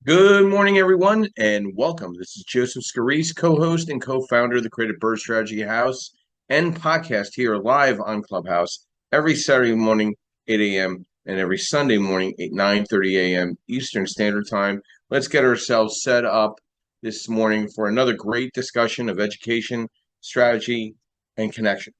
Good morning, everyone, and welcome. This is Joseph Scarice, co-host and co-founder of the Creative Bird Strategy House and podcast here live on Clubhouse every Saturday morning, 8 a.m., and every Sunday morning, 9:30 a.m. Eastern Standard Time. Let's get ourselves set up this morning for another great discussion of education, strategy, and connection.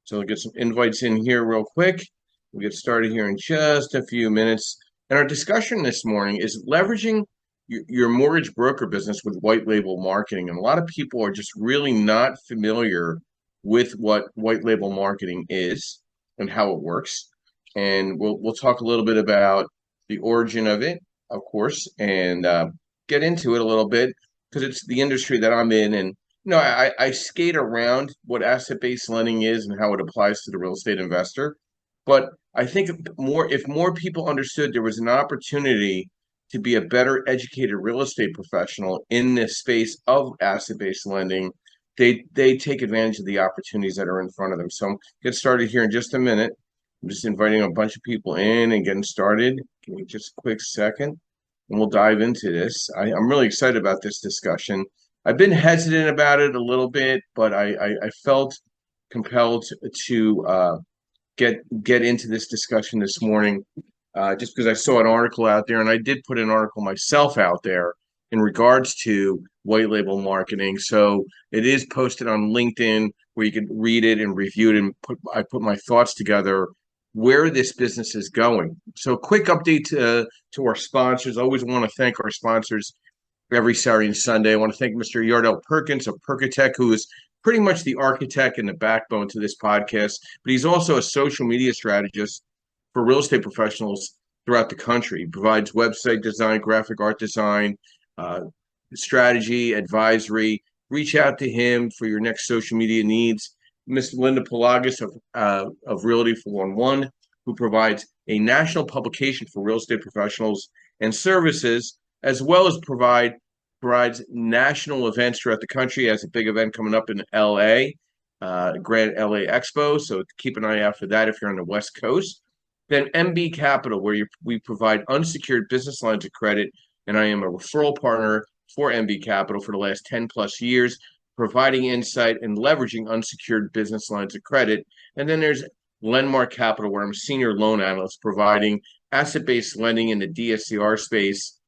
So we'll get some invites in here real quick. We'll get started here in just a few minutes. And our discussion this morning is leveraging your mortgage broker business with white label marketing. And a lot of people are just really not familiar with what white label marketing is and how it works. And we'll talk a little bit about the origin of it, of course, and get into it a little bit because it's the industry that I'm in. And I skate around what asset-based lending is and how it applies to the real estate investor. But I think if more people understood there was an opportunity to be a better educated real estate professional in this space of asset-based lending, they take advantage of the opportunities that are in front of them. So get started here in just a minute. I'm just inviting a bunch of people in and getting started. Give me just a quick second, and we'll dive into this. I'm really excited about this discussion. I've been hesitant about it a little bit, but I felt compelled to get into this discussion this morning just because I saw an article out there, and I did put an article myself out there in regards to white label marketing. So it is posted on LinkedIn where you can read it and review it, and I put my thoughts together where this business is going. So quick update to our sponsors. I always want to thank our sponsors every Saturday and Sunday. I want to thank Mr. Yardell Perkins of Perkatech, who is pretty much the architect and the backbone to this podcast, but he's also a social media strategist for real estate professionals throughout the country. He provides website design, graphic art design, strategy, advisory. Reach out to him for your next social media needs. Ms. Linda Pelagas of Realty 411, who provides a national publication for real estate professionals and services, as well as provides national events throughout the country. Has a big event coming up in LA, Grand LA Expo. So keep an eye out for that if you're on the West Coast. Then MB Capital, where we provide unsecured business lines of credit, and I am a referral partner for MB Capital for the last 10 plus years, providing insight and leveraging unsecured business lines of credit. And then there's Lendmark Capital, where I'm a senior loan analyst, providing asset-based lending in the DSCR space,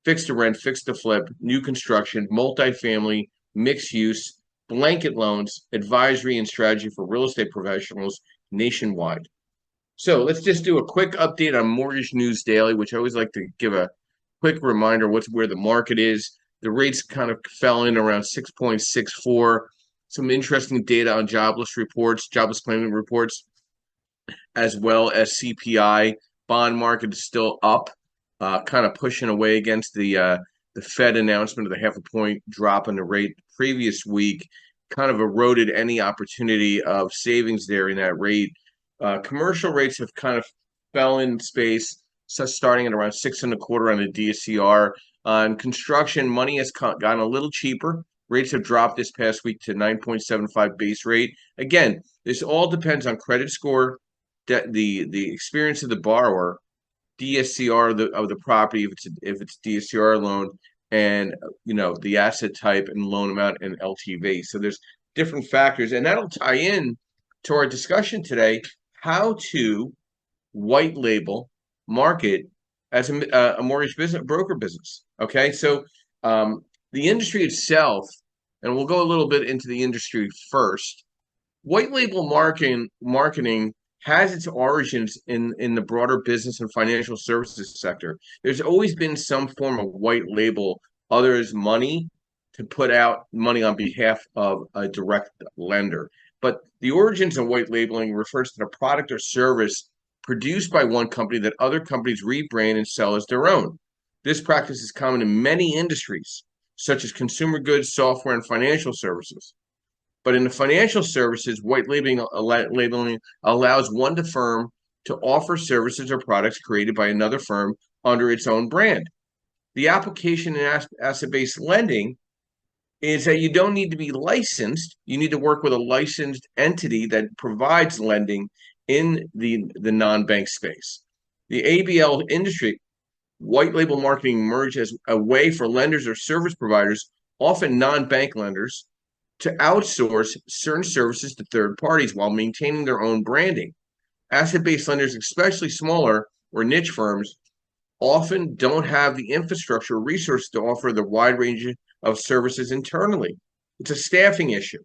fixed to rent, fixed to flip, new construction, multifamily, mixed use, blanket loans, advisory and strategy for real estate professionals nationwide. So let's just do a quick update on Mortgage News Daily, which I always like to give a quick reminder where the market is. The rates kind of fell in around 6.64. Some interesting data on jobless claimant reports, as well as CPI. Bond market is still up, kind of pushing away against the Fed announcement of the half a point drop in the rate previous week, kind of eroded any opportunity of savings there in that rate. Commercial rates have kind of fell in space, so starting at around 6.25 on the DSCR. On construction, money has gotten a little cheaper. Rates have dropped this past week to 9.75 base rate. Again, this all depends on credit score, the experience of the borrower, DSCR of the property if it's DSCR loan, and the asset type and loan amount and LTV. So there's different factors, and that'll tie in to our discussion today: how to white label market as a mortgage broker business. Okay, so the industry itself, and we'll go a little bit into the industry first. White label marketing has its origins in the broader business and financial services sector. There's always been some form of white label, others money, to put out money on behalf of a direct lender. But the origins of white labeling refers to the product or service produced by one company that other companies rebrand and sell as their own. This practice is common in many industries, such as consumer goods, software, and financial services. But in the financial services, white labeling allows one firm to offer services or products created by another firm under its own brand. The application in asset-based lending is that you don't need to be licensed. You need to work with a licensed entity that provides lending in the non-bank space. The ABL industry White label marketing emerged as a way for lenders or service providers, often non-bank lenders, to outsource certain services to third parties while maintaining their own branding. Asset-based lenders, especially smaller or niche firms, often don't have the infrastructure or resources to offer the wide range of services internally. It's a staffing issue.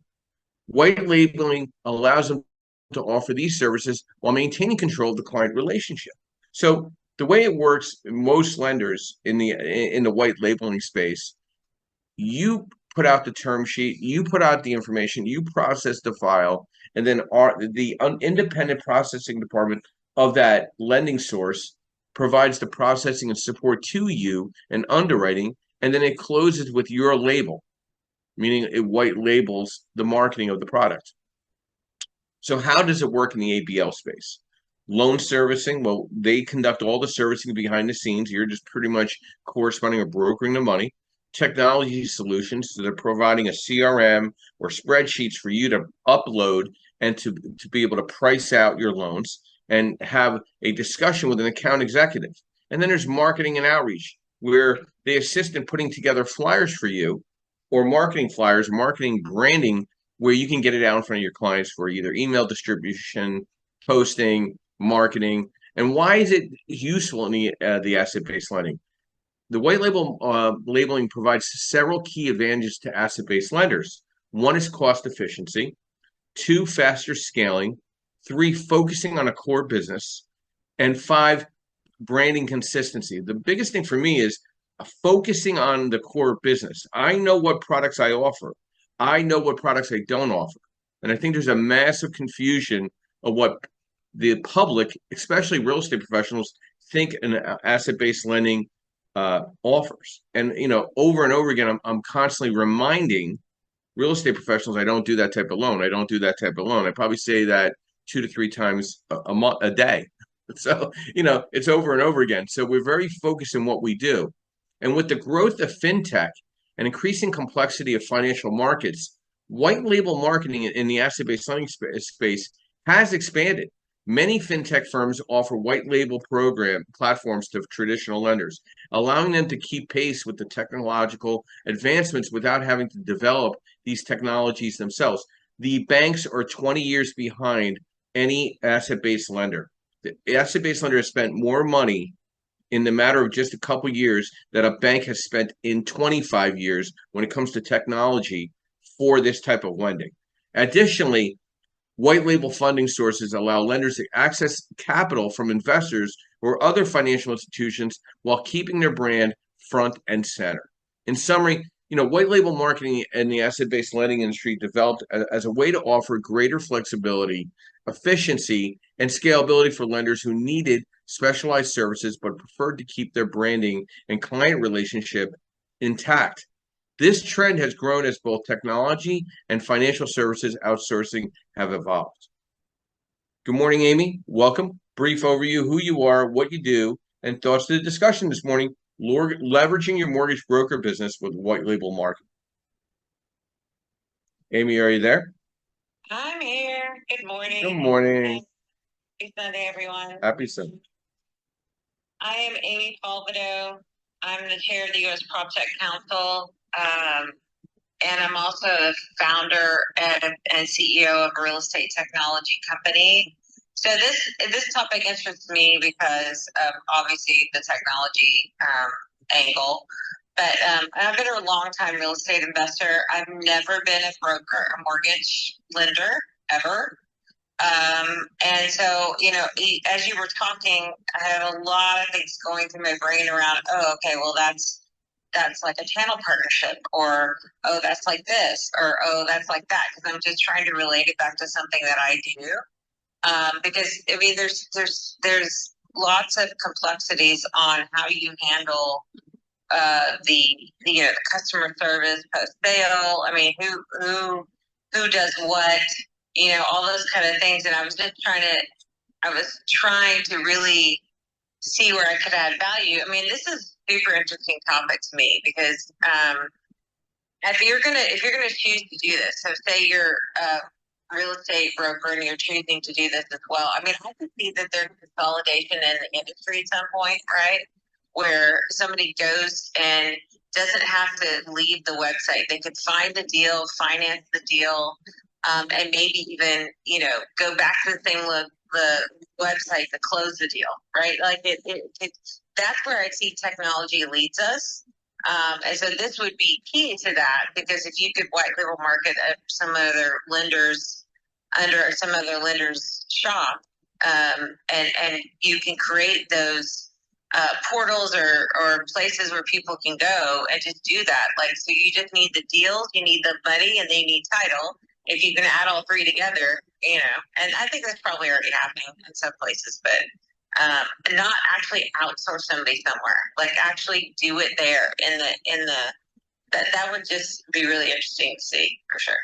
White labeling allows them to offer these services while maintaining control of the client relationship. So the way it works, most lenders in the white labeling space, you put out the term sheet, you put out the information, you process the file, and then the independent processing department of that lending source provides the processing and support to you and underwriting, and then it closes with your label, meaning it white labels the marketing of the product. So how does it work in the ABL space? Loan servicing, well, they conduct all the servicing behind the scenes. You're just pretty much corresponding or brokering the money. Technology solutions, so they're providing a CRM or spreadsheets for you to upload and to be able to price out your loans and have a discussion with an account executive. And then there's marketing and outreach, where they assist in putting together flyers for you, or marketing flyers, marketing branding, where you can get it out in front of your clients for either email distribution, posting, marketing. And why is it useful in the asset-based lending? The white label labeling provides several key advantages to asset-based lenders. One is cost efficiency, two, faster scaling, three, focusing on a core business, and five, branding consistency. The biggest thing for me is focusing on the core business. I know what products I offer. I know what products I don't offer. And I think there's a massive confusion of what the public, especially real estate professionals, think an asset-based lending offers. And, over and over again, I'm constantly reminding real estate professionals, I don't do that type of loan. I don't do that type of loan. I probably say that 2 to 3 times a month, a day. So, it's over and over again. So we're very focused on what we do. And with the growth of fintech and increasing complexity of financial markets, white label marketing in the asset-based lending space has expanded. Many fintech firms offer white label program platforms to traditional lenders, allowing them to keep pace with the technological advancements without having to develop these technologies themselves. The banks are 20 years behind any asset-based lender. The asset-based lender has spent more money in the matter of just a couple of years that a bank has spent in 25 years when it comes to technology for this type of lending. Additionally, white label funding sources allow lenders to access capital from investors or other financial institutions while keeping their brand front and center. In summary, white label marketing in the asset-based lending industry developed as a way to offer greater flexibility, efficiency, and scalability for lenders who needed specialized services but preferred to keep their branding and client relationship intact. This trend has grown as both technology and financial services outsourcing have evolved. Good morning, Amy. Welcome. Brief overview, who you are, what you do, and thoughts to the discussion this morning, leveraging your mortgage broker business with white label marketing. Amy, are you there? I'm here. Good morning. Good morning. Happy Sunday, everyone. Happy Sunday. I am Amy Falvado. I'm the chair of the U.S. PropTech Council, and I'm also the founder and CEO of a real estate technology company. So this topic interests me because of obviously the technology angle. But I've been a long-time real estate investor. I've never been a broker, a mortgage lender, ever. And so, as you were talking, I had a lot of things going through my brain around, oh, okay, well, that's like a channel partnership, or, oh, that's like this, or, oh, that's like that. Because I'm just trying to relate it back to something that I do. Because, I mean, there's lots of complexities on how you handle the customer service post sale. I mean, who does what, all those kind of things. And I was trying to really see where I could add value. I mean, this is a super interesting topic to me because if you're gonna choose to do this, so say you're a real estate broker and you're choosing to do this as well. I mean, I can see that there's consolidation in the industry at some point, right? where somebody goes and doesn't have to leave the website. They could find the deal, finance the deal, and maybe even, go back to the website to close the deal, right? Like that's where I see technology leads us. And so this would be key to that, because if you could white label market some other lenders under some other lenders shop, and you can create those portals or places where people can go and just do that. Like, so you just need the deals, you need the money, and they need title. If you can add all three together, and I think that's probably already happening in some places, but not actually outsource somebody somewhere. Like, actually do it there in the that would just be really interesting to see for sure.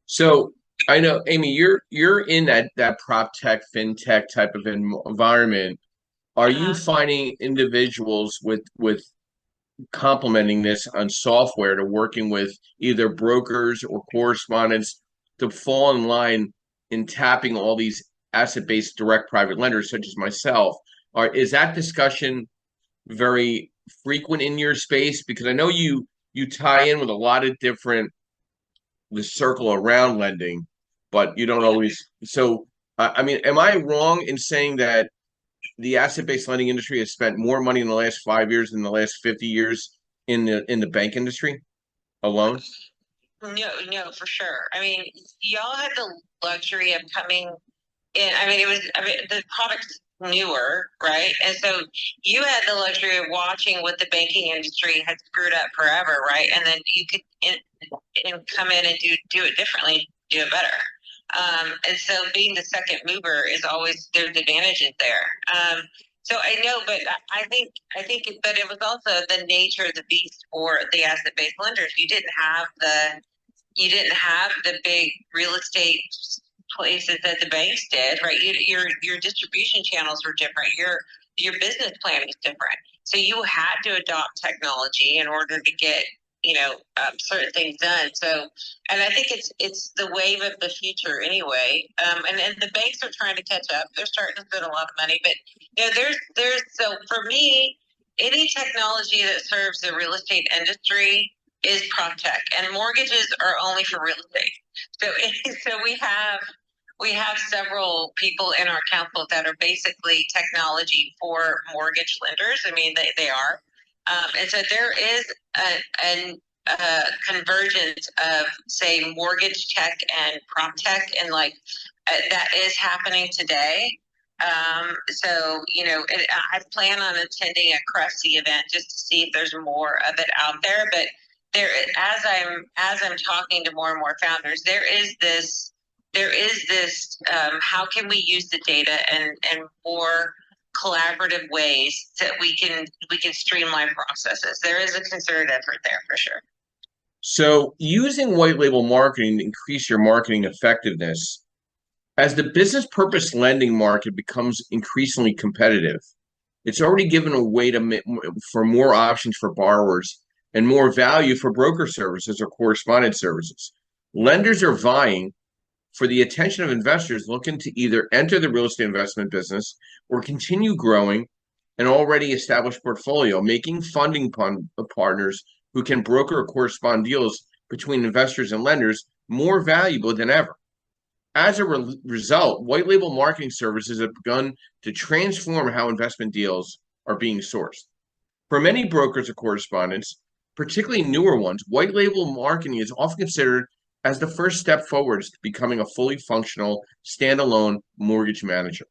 So I know, Amy, you're in that prop tech, fintech type of environment. Are you finding individuals with complementing this on software to working with either brokers or correspondents to fall in line in tapping all these asset-based direct private lenders such as myself? Is that discussion very frequent in your space? Because I know you tie in with a lot of different the circle around lending, but you don't always. So, I mean, am I wrong in saying that the asset-based lending industry has spent more money in the last 5 years than the last 50 years in the bank industry alone? No, no, for sure. I mean, y'all had the luxury of coming in. The product's newer, right? And so you had the luxury of watching what the banking industry had screwed up forever, right? And then you could come in and do it differently, do it better. And so being the second mover is always, there's advantages there. So I know, but but it was also the nature of the beast for the asset-based lenders. You didn't have the big real estate places that the banks did, right? Your distribution channels were different. Your business plan was different. So you had to adopt technology in order to get certain things done. So, and I think it's the wave of the future anyway. And the banks are trying to catch up. They're starting to spend a lot of money, but there's so for me, any technology that serves the real estate industry is prop tech, and mortgages are only for real estate. So, so we have several people in our council that are basically technology for mortgage lenders. I mean, they are. And so there is a convergence of, say, mortgage tech and prop tech, and that is happening today. I plan on attending a Cressy event just to see if there's more of it out there. But there, as I'm talking to more and more founders, there is this how can we use the data and more collaborative ways that we can streamline processes. There is a concerted effort there for sure. So using white label marketing to increase your marketing effectiveness, as the business purpose lending market becomes increasingly competitive, it's already given a way for more options for borrowers and more value for broker services or correspondent services. Lenders are vying for the attention of investors looking to either enter the real estate investment business or continue growing an already established portfolio, making funding partners who can broker or correspond deals between investors and lenders more valuable than ever. As a result, white label marketing services have begun to transform how investment deals are being sourced. For many brokers or correspondents, particularly newer ones, white label marketing is often considered as the first step forwards to becoming a fully functional, standalone mortgage manager.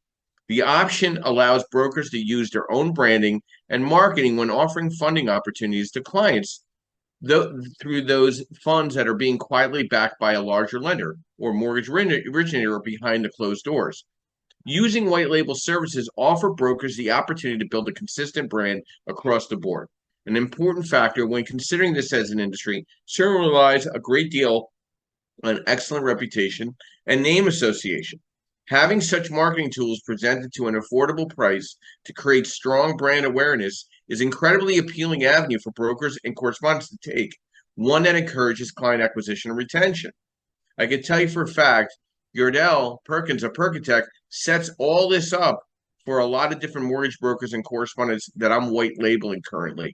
The option allows brokers to use their own branding and marketing when offering funding opportunities to clients through those funds that are being quietly backed by a larger lender or mortgage originator behind the closed doors. Using white label services offer brokers the opportunity to build a consistent brand across the board. An important factor when considering this as an industry certainly relies a great deal on excellent reputation and name association. Having such marketing tools presented to an affordable price to create strong brand awareness is an incredibly appealing avenue for brokers and correspondents to take, one that encourages client acquisition and retention. I can tell you for a fact, Yardell Perkins of Perkintech sets all this up for a lot of different mortgage brokers and correspondents that I'm white labeling currently.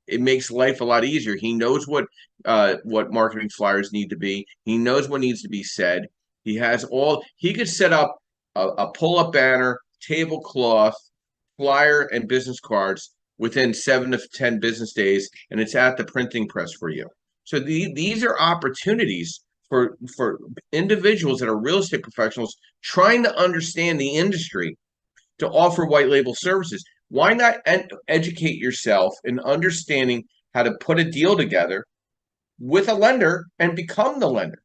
It makes life a lot easier. He knows what marketing flyers need to be. He knows what needs to be said. He has all. He could set up a pull-up banner, tablecloth, flyer, and business cards within 7 to 10 business days, and it's at the printing press for you. So these are opportunities for individuals that are real estate professionals trying to understand the industry to offer white label services. Why not educate yourself in understanding how to put a deal together with a lender and become the lender?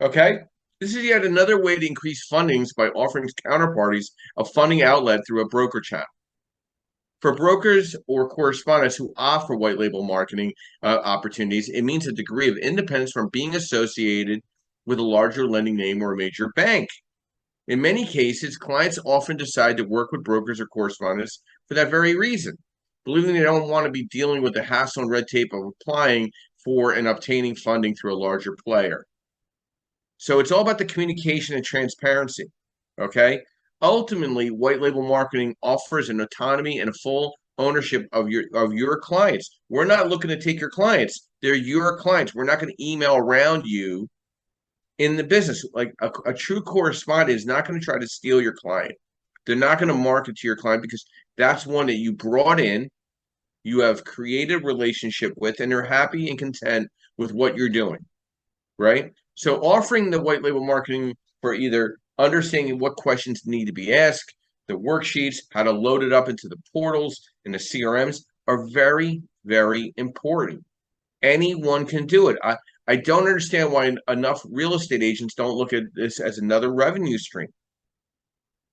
Okay. This is yet another way to increase fundings by offering counterparties a funding outlet through a broker channel. For brokers or correspondents who offer white label marketing opportunities, it means a degree of independence from being associated with a larger lending name or a major bank. In many cases, clients often decide to work with brokers or correspondents for that very reason, believing they don't want to be dealing with the hassle and red tape of applying for and obtaining funding through a larger player. So it's all about the communication and transparency, okay? Ultimately, white label marketing offers an autonomy and a full ownership of your clients. We're not looking to take your clients. They're your clients. We're not going to email around you in the business. Like a true correspondent is not going to try to steal your client. They're not going to market to your client because that's one that you brought in, you have created a relationship with, and they're happy and content with what you're doing, right? So offering the white label marketing for either understanding what questions need to be asked, the worksheets, how to load it up into the portals and the CRMs are very, very important. Anyone can do it. I don't understand why enough real estate agents don't look at this as another revenue stream.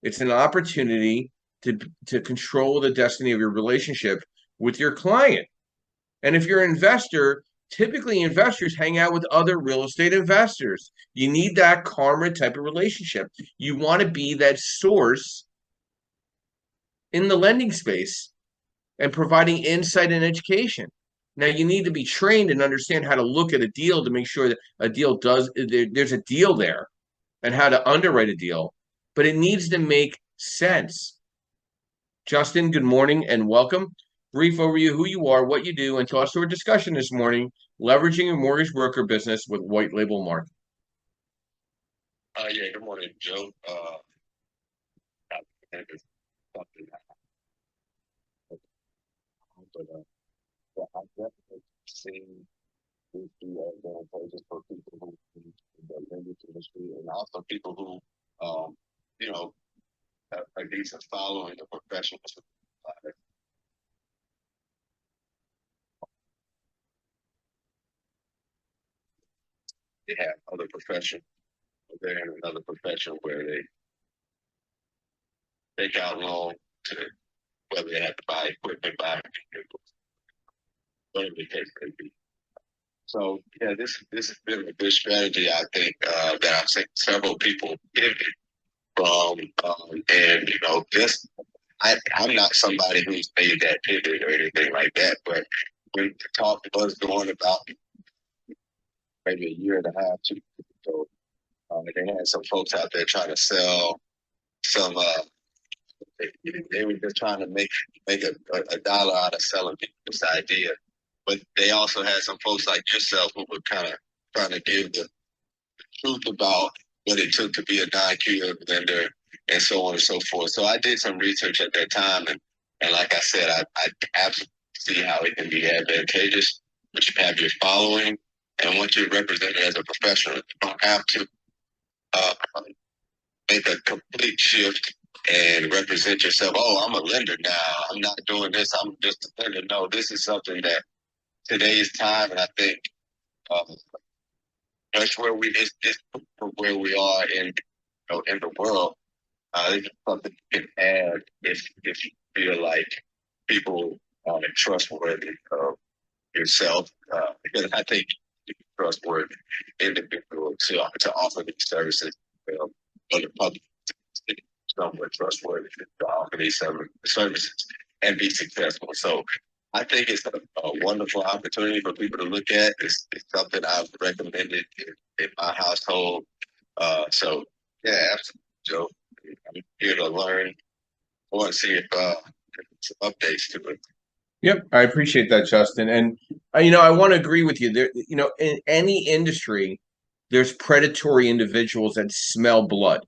It's an opportunity to control the destiny of your relationship with your client. And if you're an investor, typically investors hang out with other real estate investors. You need that karma type of relationship. You want to be that source in the lending space and providing insight and education. Now you need to be trained and understand how to look at a deal to make sure that a deal there's a deal there and how to underwrite a deal, but it needs to make sense. Justin, good morning and welcome. Brief overview who you are, what you do, and to us to our discussion this morning, leveraging a mortgage broker business with white label marketing. Yeah, good morning, Joe. I've definitely seen this be advantageous for people who in the lending industry and also people who, you know, have a decent following of professionals. They have other professions. They're in another profession where they take out loan to whether they have to buy equipment, buy vehicles, whatever the case may be. So yeah, this has been a good strategy. I think that I've seen several people pivot from, and just I'm not somebody who's made that pivot or anything like that. But when the talk was going about maybe a year and a half, 2 years ago, they had some folks out there trying to sell some. They were just trying to make a dollar out of selling people this idea. But they also had some folks like yourself who were kind of trying to give the truth about what it took to be a non-QM lender and so on and so forth. So I did some research at that time, and like I said, I absolutely see how it can be advantageous. But you have your following, and once you're represented as a professional, you don't have to make a complete shift and represent yourself. Oh, I'm a lender now. I'm not doing this. I'm just a lender. No, this is something that today's time, and I think that's where it's where we are in the world. It's something you can add if you feel like people are trustworthy of yourself, because I think you're a trustworthy individual to offer these services. But the public is somewhat trustworthy to offer these services and be successful. So I think it's a wonderful opportunity for people to look at. It's something I've recommended in my household. So, yeah, absolutely, Joe. I'm here to learn want to see if some updates to it. Yep, I appreciate that, Justin. And I want to agree with you. There, in any industry, there's predatory individuals that smell blood.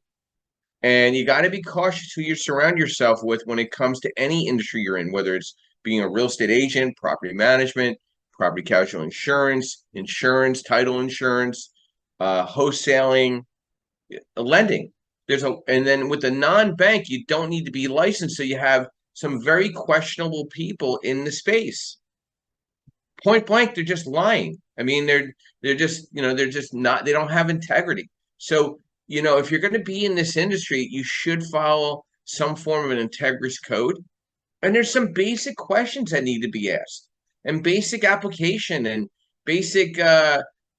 And you got to be cautious who you surround yourself with when it comes to any industry you're in, whether it's being a real estate agent, property management, property casualty insurance, title insurance, wholesaling, lending. And then with the non-bank, you don't need to be licensed, so you have some very questionable people in the space. Point blank, they're just lying. I mean, they're just they're just not. They don't have integrity. So if you're going to be in this industry, you should follow some form of an integrous code. And there's some basic questions that need to be asked, and basic application and basic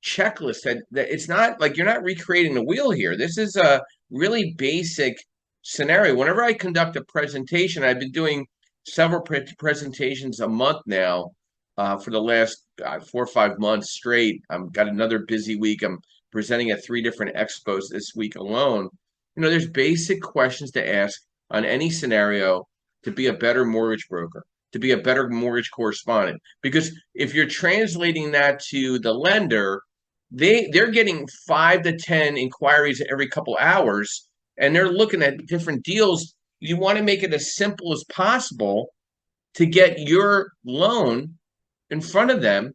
checklist. That it's not like you're not recreating the wheel here. This is a really basic scenario. Whenever I conduct a presentation, I've been doing several presentations a month now for the last 4 or 5 months straight. I've got another busy week. I'm presenting at 3 different expos this week alone. There's basic questions to ask on any scenario to be a better mortgage broker, to be a better mortgage correspondent. Because if you're translating that to the lender, they're getting 5 to 10 inquiries every couple hours, and they're looking at different deals. You want to make it as simple as possible to get your loan in front of them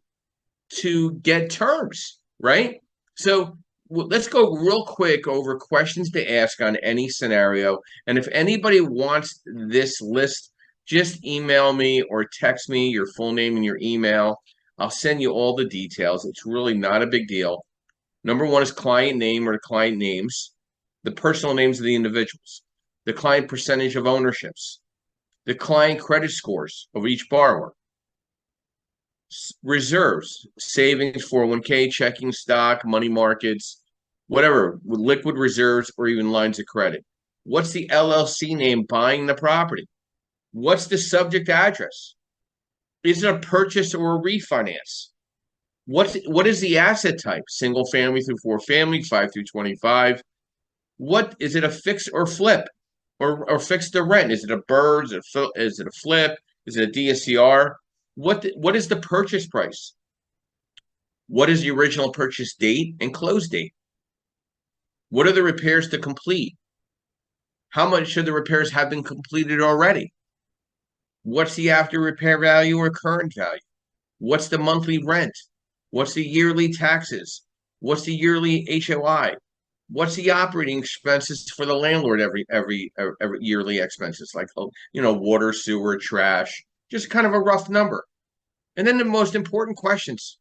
to get terms, right? So let's go real quick over questions to ask on any scenario. And if anybody wants this list, just email me or text me your full name and your email. I'll send you all the details. It's really not a big deal. Number one is client name or the client names, the personal names of the individuals, the client percentage of ownerships, the client credit scores of each borrower, reserves, savings, 401k, checking, stock, money markets, whatever, with liquid reserves or even lines of credit. What's the LLC name buying the property? What's the subject address? Is it a purchase or a refinance? What is the asset type? Single family through 4 family, 5 through 25. What is it, a fix or flip? Or fix to rent? Is it a BRRRR? Is it a flip? Is it a DSCR? What is the purchase price? What is the original purchase date and close date? What are the repairs to complete? How much should the repairs have been completed already? What's the after repair value or current value? What's the monthly rent? What's the yearly taxes? What's the yearly HOI? What's the operating expenses for the landlord every yearly expenses, like water, sewer, trash, just kind of a rough number. And then the most important questions.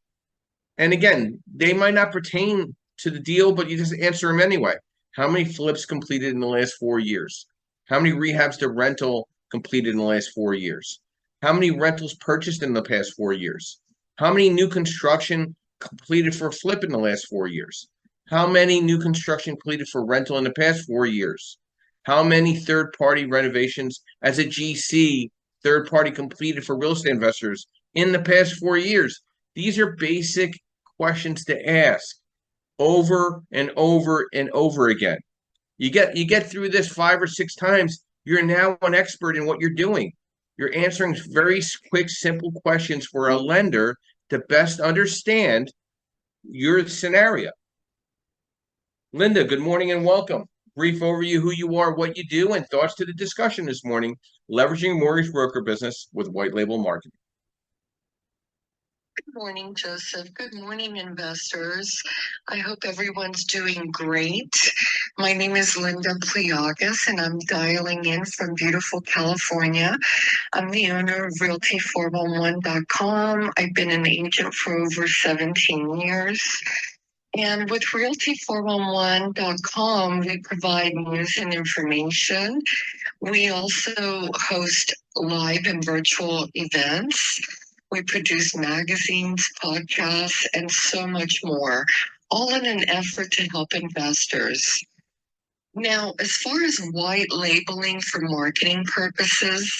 And again, they might not pertain to the deal, but you just answer them anyway. How many flips completed in the last 4 years? How many rehabs to rental completed in the last 4 years? How many rentals purchased in the past 4 years? How many new construction completed for flip in the last 4 years? How many new construction completed for rental in the past 4 years? How many third-party renovations as a GC, third-party completed for real estate investors in the past 4 years? These are basic questions to ask over and over and over again. You get through this 5 or 6 times, you're now an expert in what you're doing. You're answering very quick, simple questions for a lender to best understand your scenario. Linda, good morning and welcome. Brief overview who you are, what you do, and thoughts to the discussion this morning, leveraging mortgage broker business with white label marketing. Good morning, Joseph. Good morning, investors. I hope everyone's doing great. My name is Linda Pliagas, and I'm dialing in from beautiful California. I'm the owner of Realty411.com. I've been an agent for over 17 years. And with Realty411.com, we provide news and information. We also host live and virtual events. We produce magazines, podcasts, and so much more, all in an effort to help investors. Now, as far as white labeling for marketing purposes,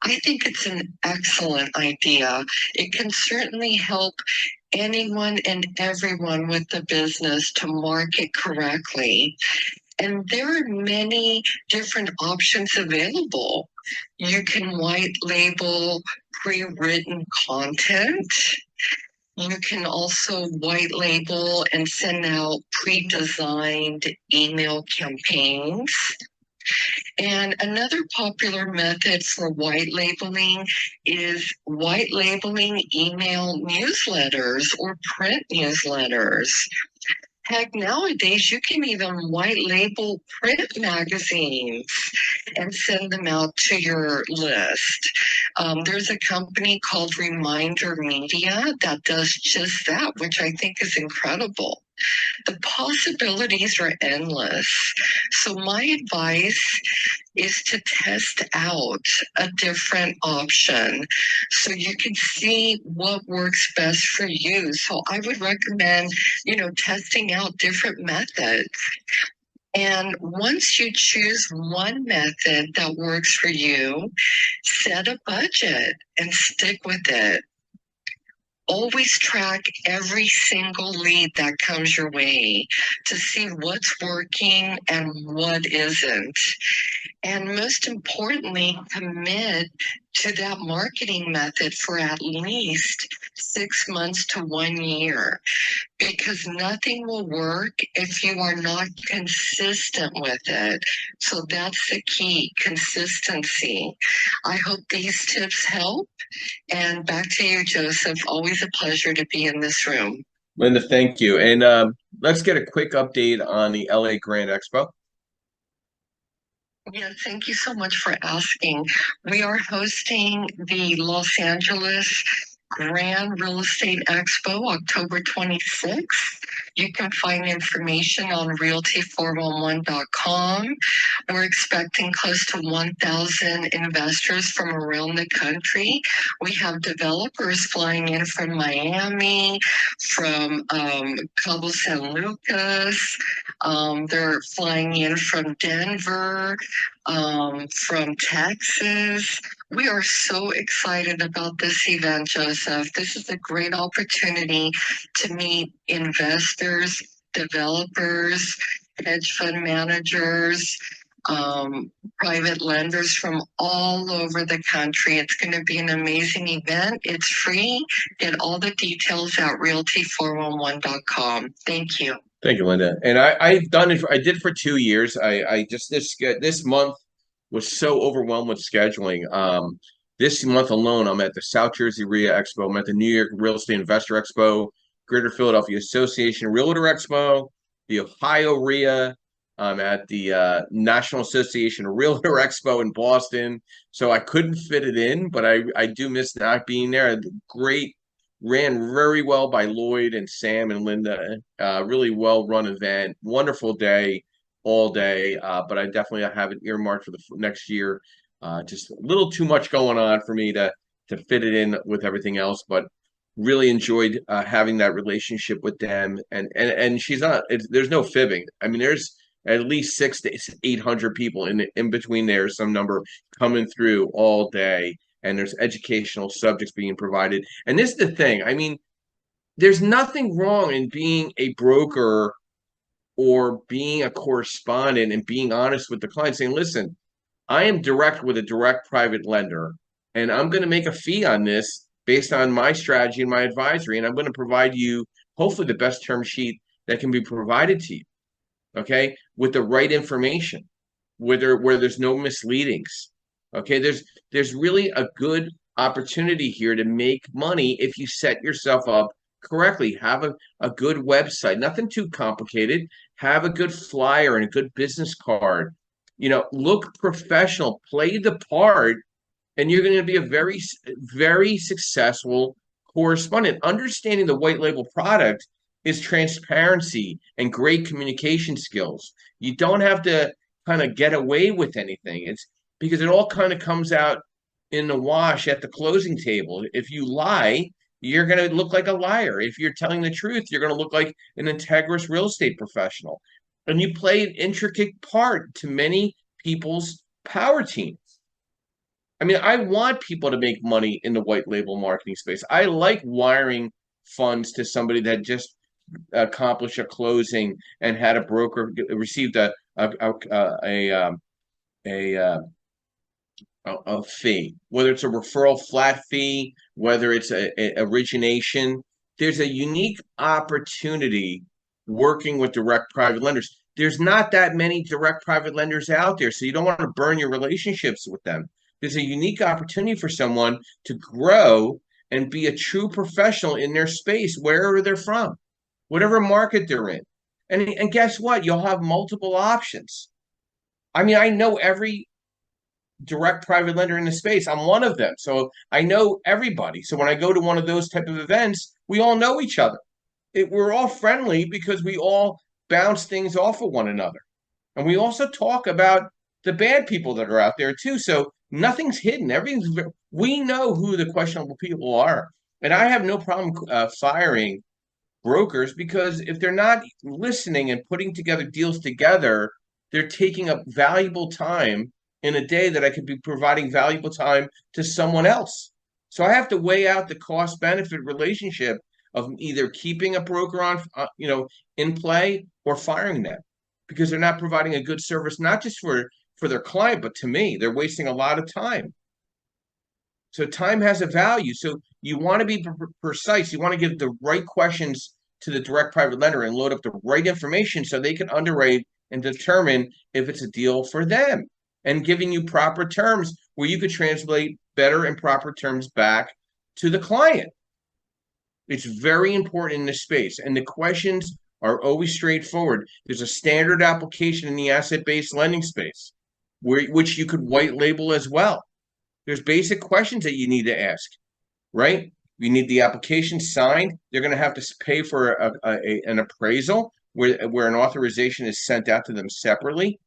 I think it's an excellent idea. It can certainly help anyone and everyone with the business to market correctly. And there are many different options available You can white label pre-written content. You can also white label and send out pre-designed email campaigns. And another popular method for white labeling is white labeling email newsletters or print newsletters. Heck, nowadays you can even white label print magazines and send them out to your list. There's a company called Reminder Media that does just that, which I think is incredible. The possibilities are endless. So my advice is to test out a different option so you can see what works best for you. So I would recommend, testing out different methods. And once you choose one method that works for you, set a budget and stick with it. Always track every single lead that comes your way to see what's working and what isn't. And most importantly, commit to that marketing method for at least 6 months to 1 year, because nothing will work if you are not consistent with it. So that's the key, consistency. I hope these tips help. And back to you, Joseph. Always a pleasure to be in this room. Linda, thank you. And let's get a quick update on the LA Grand Expo. Yeah, thank you so much for asking. We are hosting the Los Angeles Grand Real Estate Expo, October 26th. You can find information on realty411.com. We're expecting close to 1,000 investors from around the country. We have developers flying in from Miami, from Cabo San Lucas. They're flying in from Denver, from Texas. We are so excited about this event, Joseph. This is a great opportunity to meet investors, developers, hedge fund managers, private lenders from all over the country. It's going to be an amazing event. It's free. Get all the details at realty411.com. Thank you. Thank you, Linda. And I've done it. I did for 2 years. I just this month was so overwhelmed with scheduling. This month alone, I'm at the South Jersey RIA Expo. I'm at the New York Real Estate Investor Expo, Greater Philadelphia Association Realtor Expo, the Ohio RIA. I'm at the National Association of Realtor Expo in Boston. So I couldn't fit it in, but I do miss not being there. Great, ran very well by Lloyd and Sam and Linda. Really well run event. Wonderful day, all day. But I definitely have it earmarked for the next year. Just a little too much going on for me to fit it in with everything else. But really enjoyed having that relationship with them. And she's not. There's no fibbing. I mean, there's at least 600 to 800 people in between there, some number coming through all day. And there's educational subjects being provided. And this is the thing. I mean, there's nothing wrong in being a broker or being a correspondent and being honest with the client, saying, listen, I am direct with a direct private lender, and I'm going to make a fee on this based on my strategy and my advisory, and I'm going to provide you hopefully the best term sheet that can be provided to you, okay, with the right information, where there's no misleadings. Okay, there's really a good opportunity here to make money if you set yourself up correctly. Have a good website, nothing too complicated. Have a good flyer and a good business card. Look professional, play the part, and you're going to be a very, very successful correspondent. Understanding the white label product is transparency and great communication skills. You don't have to kind of get away with anything. It's because it all kind of comes out in the wash at the closing table. If you lie, you're going to look like a liar. If you're telling the truth, you're going to look like an integrous real estate professional. And you play an intricate part to many people's power teams. I mean, I want people to make money in the white label marketing space. I like wiring funds to somebody that just accomplished a closing and had a broker received a a fee, whether it's a referral flat fee, whether it's a origination. There's a unique opportunity working with direct private lenders. There's not that many direct private lenders out there, so you don't want to burn your relationships with them. There's a unique opportunity for someone to grow and be a true professional in their space, wherever they're from, whatever market they're in. And guess what? You'll have multiple options. I mean, I know every direct private lender in the space. I'm one of them. So I know everybody. So when I go to one of those type of events, we all know each other. We're all friendly because we all bounce things off of one another. And we also talk about the bad people that are out there too. So nothing's hidden. We know who the questionable people are. And I have no problem firing brokers, because if they're not listening and putting together deals together, they're taking up valuable time in a day that I could be providing valuable time to someone else. So I have to weigh out the cost benefit relationship of either keeping a broker on, in play, or firing them, because they're not providing a good service, not just for their client, but to me. They're wasting a lot of time. So time has a value. So you want to be precise. You want to give the right questions to the direct private lender and load up the right information so they can underwrite and determine if it's a deal for them, and giving you proper terms where you could translate better and proper terms back to the client. It's very important in this space. And the questions are always straightforward. There's a standard application in the asset-based lending space, which you could white label as well. There's basic questions that you need to ask, right? You need the application signed. They're going to have to pay for an appraisal where an authorization is sent out to them separately.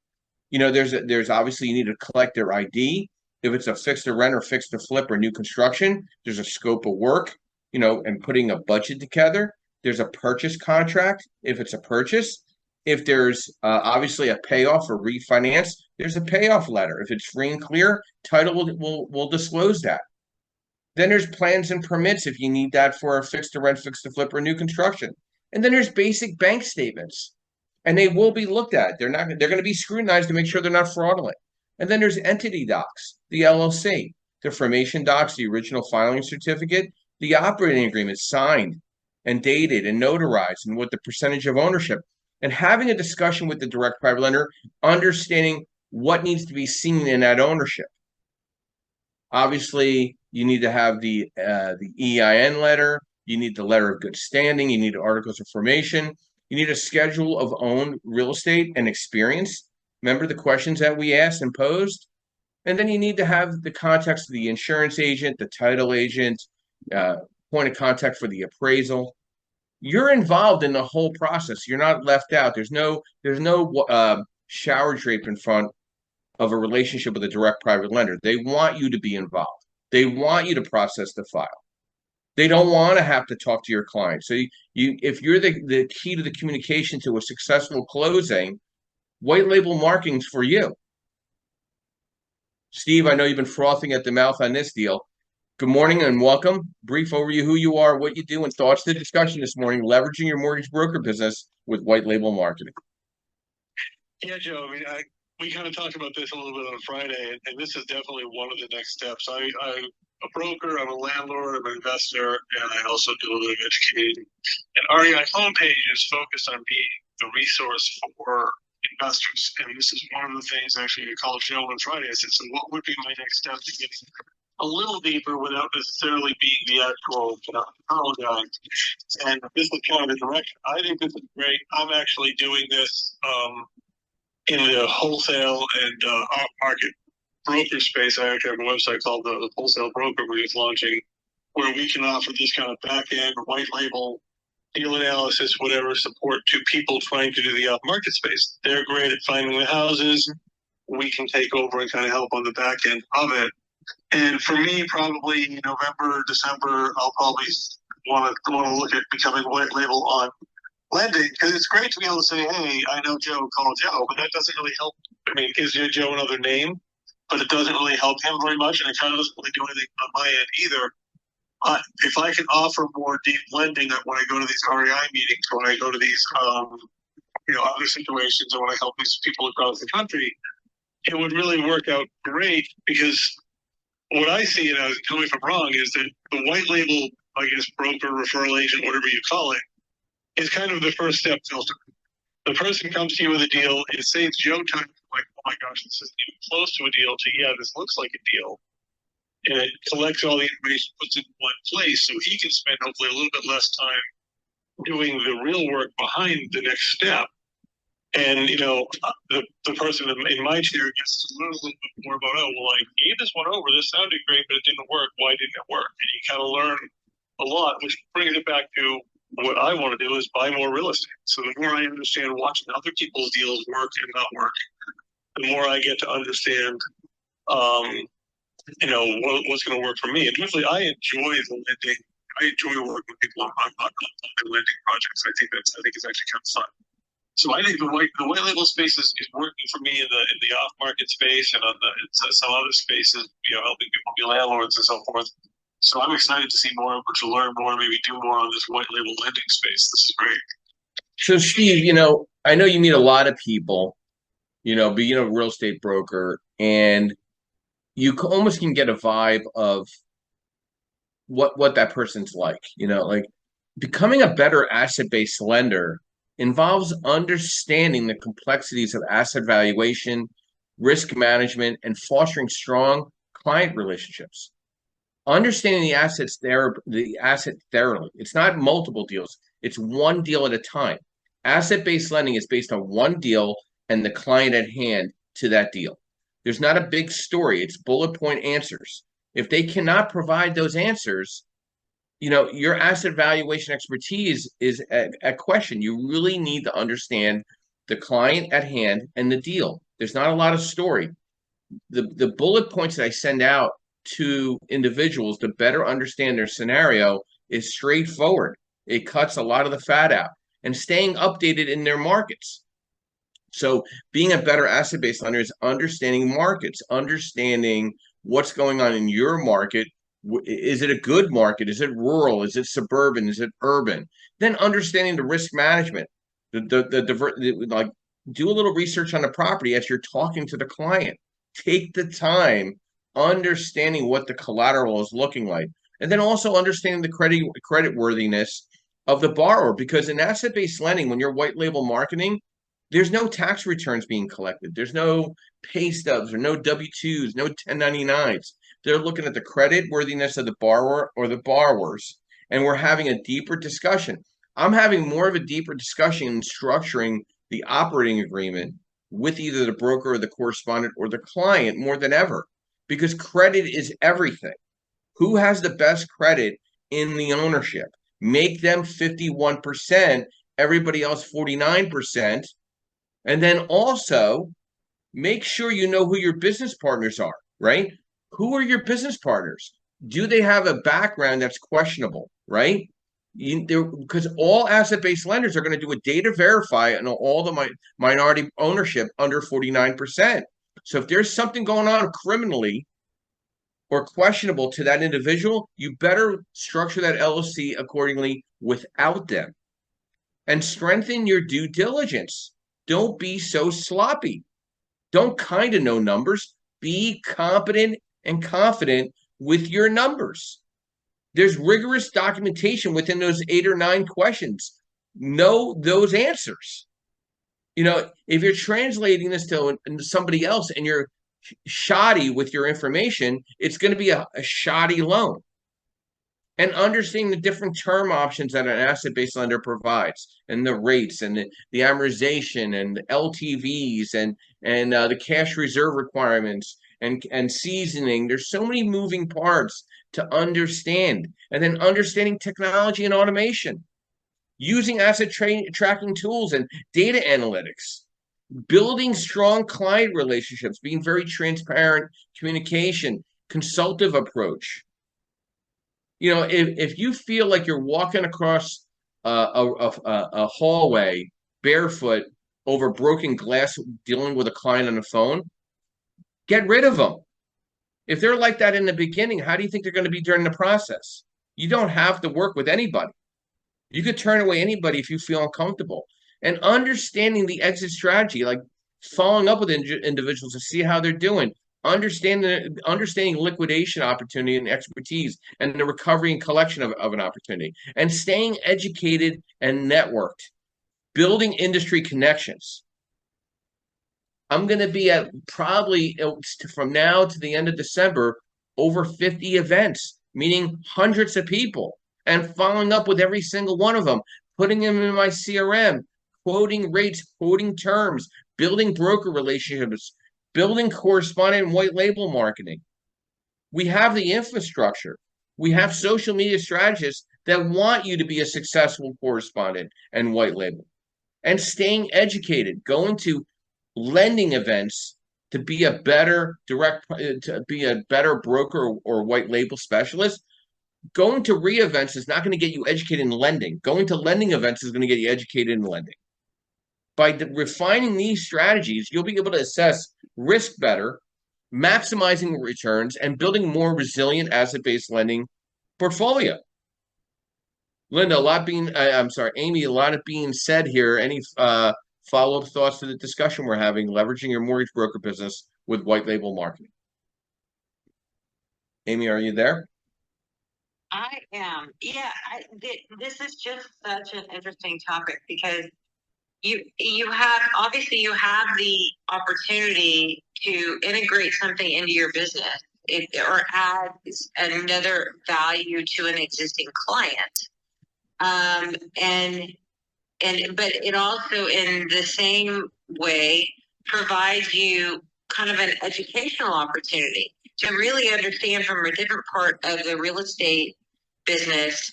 There's obviously, you need to collect their ID. If it's a fixed to rent or fixed to flip or new construction, there's a scope of work, and putting a budget together. There's a purchase contract if it's a purchase. If there's obviously a payoff or refinance, there's a payoff letter. If it's free and clear, title will disclose that. Then there's plans and permits if you need that for a fixed to rent, fixed to flip, or new construction. And then there's basic bank statements, and they will be looked at. They're going to be scrutinized to make sure they're not fraudulent. And then there's entity docs, the LLC, the formation docs, the original filing certificate, the operating agreement signed and dated and notarized, and what the percentage of ownership, and having a discussion with the direct private lender, understanding what needs to be seen in that ownership. Obviously, you need to have the EIN letter. You need the letter of good standing. You need articles of formation. You need a schedule of owned real estate and experience. Remember the questions that we asked and posed? And then you need to have the context of the insurance agent, the title agent, point of contact for the appraisal. You're involved in the whole process. You're not left out. There's no shower drape in front of a relationship with a direct private lender. They want you to be involved. They want you to process the file. They don't want to have to talk to your client. So if you're the key to the communication to a successful closing, white label marketing's for you. Steve, I know you've been frothing at the mouth on this deal. Good morning and welcome. Brief overview who you are, what you do, and thoughts to the discussion this morning, leveraging your mortgage broker business with white label marketing. Yeah, Joe, we kind of talked about this a little bit on Friday, and this is definitely one of the next steps. I'm a broker, I'm a landlord, I'm an investor, and I also do a little bit of educating. And REI homepage is focused on being the resource for investors. And this is one of the things, actually, I called Joe on Friday. I said, so what would be my next step to get a little deeper without necessarily being the actual guy? And this is kind of the direction. I think this is great. I'm actually doing this in the wholesale and off-market broker space. I actually have a website called the Wholesale Broker we're just launching, where we can offer this kind of back-end, white label, deal analysis, whatever support to people trying to do the off-market space. They're great at finding the houses. We can take over and kind of help on the back end of it. And for me, probably November, December, I'll probably want to look at becoming white label on lending, because it's great to be able to say, hey, I know Joe, call Joe, but that doesn't really help. I mean, it gives Joe another name, but it doesn't really help him very much, and it kind of doesn't really do anything on my end either. If I can offer more deep lending when I go to these REI meetings, when I go to these other situations, or when I help these people across the country, it would really work out great, because what I see, and I was tell me if I'm wrong, is that the white label, I guess, broker, referral agent, whatever you call it, is kind of the first step filter. The person comes to you with a deal, it saves Joe time, like, oh my gosh, this isn't even close to a deal, to yeah, this looks like a deal. And it collects all the information, puts it in one place, so he can spend hopefully a little bit less time doing the real work behind the next step. And, the person in my chair gets to learn a little bit more about, oh, well, I gave this one over. This sounded great, but it didn't work. Why didn't it work? And you kind of learn a lot, which brings it back to what I want to do is buy more real estate. So the more I understand watching other people's deals work and not work, the more I get to understand, what's going to work for me. And usually I enjoy the lending. I enjoy working with people on lending projects. I think it's actually kind of fun. So I think the white label space is working for me in the off market space and on some other spaces, helping people be landlords and so forth. So I'm excited to see more, to learn more, maybe do more on this white label lending space. This is great. So Steve, I know you meet a lot of people, being a real estate broker, and you almost can get a vibe of what that person's like. Like becoming a better asset-based lender involves understanding the complexities of asset valuation, risk management, and fostering strong client relationships. Understanding the asset thoroughly. It's not multiple deals. It's one deal at a time. Asset-based lending is based on one deal and the client at hand to that deal. There's not a big story. It's bullet point answers. If they cannot provide those answers, your asset valuation expertise is at question. You really need to understand the client at hand and the deal. There's not a lot of story. The bullet points that I send out to individuals to better understand their scenario is straightforward. It cuts a lot of the fat out and staying updated in their markets. So being a better asset-based lender is understanding markets, understanding what's going on in your market. Is it a good market? Is it rural? Is it suburban? Is it urban? Then understanding the risk management, like do a little research on the property as you're talking to the client. Take the time understanding what the collateral is looking like, and then also understanding the credit worthiness of the borrower. Because in asset-based lending, when you're white label marketing, there's no tax returns being collected. There's no pay stubs or no W-2s, no 1099s. They're looking at the credit worthiness of the borrower or the borrowers, and we're having a deeper discussion. I'm having more of a deeper discussion in structuring the operating agreement with either the broker or the correspondent or the client more than ever, because credit is everything. Who has the best credit in the ownership? Make them 51%, everybody else 49%. And then also make sure you know who your business partners are, right? Who are your business partners? Do they have a background that's questionable, right? Because all asset-based lenders are going to do a data verify on all the minority ownership under 49%. So if there's something going on criminally or questionable to that individual, you better structure that LLC accordingly without them. And strengthen your due diligence. Don't be so sloppy. Don't kind of know numbers. Be competent and confident with your numbers. There's rigorous documentation within those 8 or 9 questions. Know those answers. If you're translating this to somebody else and you're shoddy with your information, it's going to be a shoddy loan. And understanding the different term options that an asset-based lender provides, and the rates, and the amortization, and the LTVs, and the cash reserve requirements, and seasoning. There's so many moving parts to understand. And then understanding technology and automation, using asset tracking tools and data analytics, building strong client relationships, being very transparent, communication, consultative approach. If you feel like you're walking across a hallway barefoot over broken glass dealing with a client on the phone, get rid of them. If they're like that in the beginning, how do you think they're going to be during the process? You don't have to work with anybody. You could turn away anybody if you feel uncomfortable. And understanding the exit strategy, like following up with individuals to see how they're doing, understanding liquidation opportunity and expertise and the recovery and collection of an opportunity, and staying educated and networked, building industry connections. I'm going to be at probably from now to the end of December over 50 events, meaning hundreds of people, and following up with every single one of them, putting them in my CRM, quoting rates, quoting terms, building broker relationships, building correspondent and white label marketing. We have the infrastructure. We have social media strategists that want you to be a successful correspondent and white label, and staying educated, going to lending events to be a better broker or white label specialist. Going to events is not going to get you educated in lending. Going to lending events is going to get you educated in lending. By refining these strategies, you'll be able to assess risk better, maximizing returns, and building more resilient asset-based lending portfolio. Linda, Amy, a lot of being said here. Any follow-up thoughts to the discussion we're having, leveraging your mortgage broker business with white label marketing? Amy, are you there? I am. Yeah, this is just such an interesting topic because you have the opportunity to integrate something into your business or add another value to an existing client. But it also in the same way provides you kind of an educational opportunity to really understand from a different part of the real estate business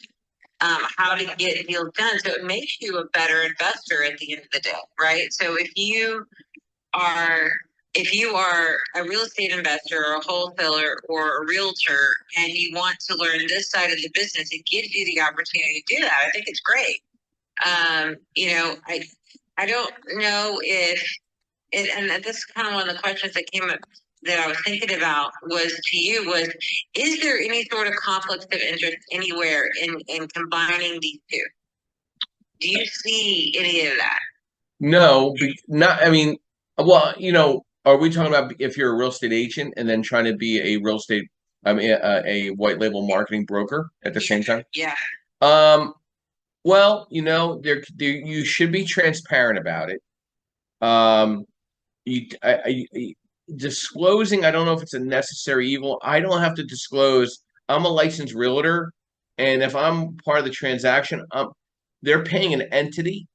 how to get deals done. So it makes you a better investor at the end of the day, right? So if you are a real estate investor or a wholesaler or a realtor and you want to learn this side of the business, it gives you the opportunity to do that. I think it's great. I don't know if it, and this is kind of one of the questions that came up that I was thinking about was is there any sort of conflict of interest anywhere in combining these two? Do you see any of that? No, not. I mean, well, are we talking about if you're a real estate agent and then trying to be a real estate, a white label marketing broker at the same time? Yeah. Well, there you should be transparent about it. Disclosing, I don't know if it's a necessary evil. I don't have to disclose. I'm a licensed realtor, and if I'm part of the transaction, they're paying an entity.